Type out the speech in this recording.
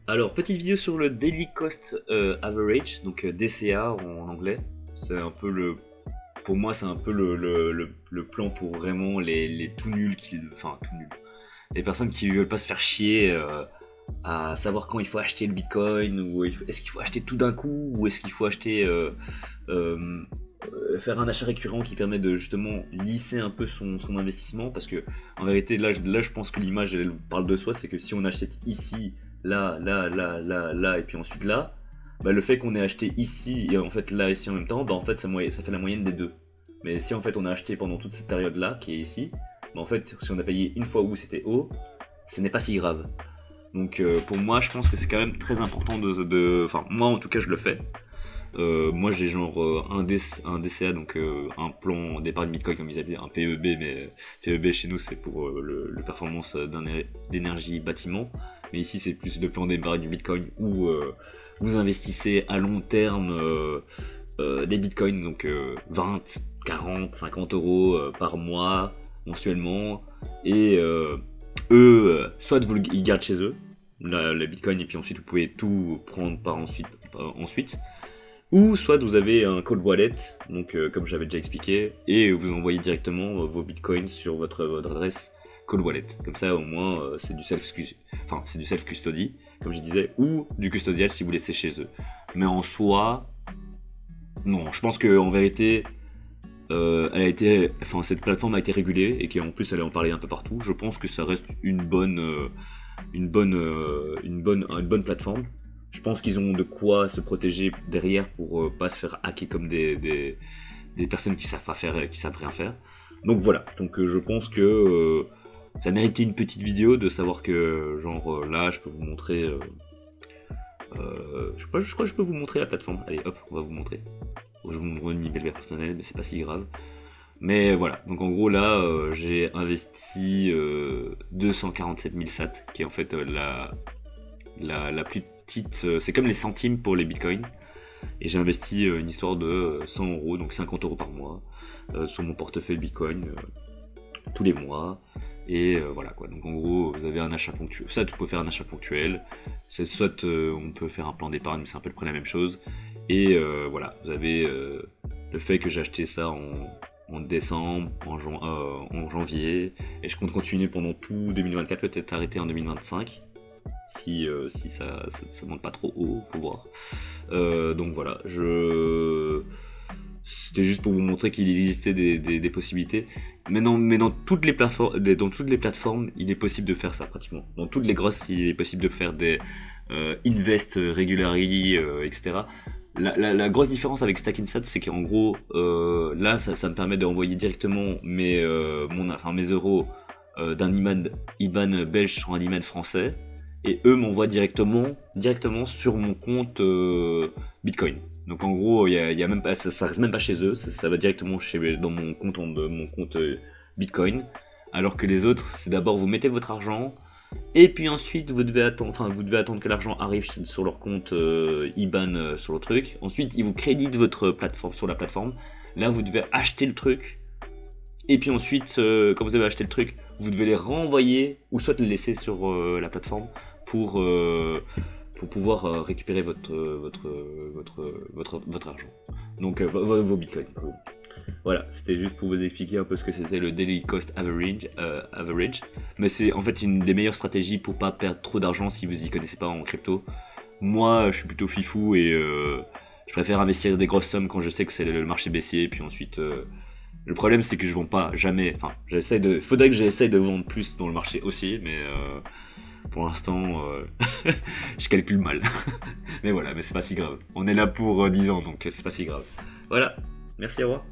Alors, petite vidéo sur le Daily Cost Average, donc DCA en anglais. C'est un peu pour moi, c'est un peu le plan pour vraiment les tout nuls, enfin tout nuls. Les personnes qui veulent pas se faire chier à savoir quand il faut acheter le Bitcoin, ou est-ce qu'il faut acheter tout d'un coup, ou est-ce qu'il faut acheter euh, faire un achat récurrent qui permet de justement lisser un peu son investissement, parce que en vérité là je pense que l'image elle parle de soi, c'est que si on achète ici, là et puis ensuite là, bah, le fait qu'on ait acheté ici et en fait là ici en même temps, bah en fait ça fait la moyenne des deux. Mais si en fait on a acheté pendant toute cette période là qui est ici, bah en fait si on a payé une fois où c'était haut, ce n'est pas si grave. Donc pour moi je pense que c'est quand même très important enfin moi en tout cas je le fais. Moi j'ai genre un DCA, donc un plan d'épargne Bitcoin comme ils appellent, un PEB, mais PEB chez nous c'est pour le performance d'énergie bâtiment, mais ici c'est plus le plan d'épargne Bitcoin où vous investissez à long terme des Bitcoins, donc 20, 40, 50 euros par mois, mensuellement, et soit ils gardent chez eux, le Bitcoin, et puis ensuite vous pouvez tout prendre ensuite, ou soit vous avez un cold wallet, donc comme j'avais déjà expliqué, et vous envoyez directement vos bitcoins sur votre adresse cold wallet. Comme ça au moins c'est du self custody, comme je disais, ou du custodial si vous laissez chez eux. Mais en soi, non, je pense que en vérité, cette plateforme a été régulée et qu'en plus elle est en parler un peu partout. Je pense que ça reste une bonne plateforme. Je pense qu'ils ont de quoi se protéger derrière pour pas se faire hacker comme des personnes qui savent pas faire, qui savent rien faire. Donc voilà. Donc je pense que ça méritait une petite vidéo de savoir que genre là je peux vous montrer. Je crois que je peux vous montrer la plateforme. Allez hop, on va vous montrer. Je vous montre une nivelle personnelle, mais c'est pas si grave. Mais voilà, donc en gros là, j'ai investi 247 000 sats, qui est en fait la plus petite, c'est comme les centimes pour les bitcoins. Et j'ai investi une histoire de 100 euros, donc 50 euros par mois, sur mon portefeuille bitcoin tous les mois. Et voilà quoi, donc en gros vous avez un achat ponctuel, ça tu peux faire un achat ponctuel, soit on peut faire un plan d'épargne, mais c'est un peu près la même chose. Et voilà, vous avez le fait que j'ai acheté ça en décembre, en janvier, et je compte continuer pendant tout 2024, peut-être arrêter en 2025, si ça monte pas trop haut, faut voir. Donc voilà, c'était juste pour vous montrer qu'il existait des possibilités. Mais dans toutes les plateformes, il est possible de faire ça pratiquement. Dans toutes les grosses, il est possible de faire des invest regularly, etc. La grosse différence avec Stackinsat, c'est qu'en gros, là, ça me permet d'envoyer directement mes euros d'un IBAN belge sur un IBAN français, et eux m'envoient directement sur mon compte Bitcoin. Donc en gros, y a même pas, ça reste même pas chez eux, ça va directement dans mon compte Bitcoin. Alors que les autres, c'est d'abord vous mettez votre argent, et puis ensuite vous devez attendre que l'argent arrive sur leur compte IBAN sur le truc. Ensuite, ils vous créditent votre plateforme sur la plateforme. Là, vous devez acheter le truc. Et puis ensuite, quand vous avez acheté le truc, vous devez les renvoyer ou soit le laisser sur la plateforme pour pouvoir récupérer votre argent. Donc vos bitcoins. Voilà, c'était juste pour vous expliquer un peu ce que c'était le Daily Cost Average. Mais c'est en fait une des meilleures stratégies pour pas perdre trop d'argent si vous y connaissez pas en crypto. Moi, je suis plutôt fifou et je préfère investir des grosses sommes quand je sais que c'est le marché baissier. Et puis ensuite, le problème c'est que je vends pas jamais. Enfin, faudrait que j'essaye de vendre plus dans le marché haussier, mais pour l'instant, je calcule mal. Mais voilà, mais c'est pas si grave. On est là pour 10 ans, donc c'est pas si grave. Voilà, merci, au revoir.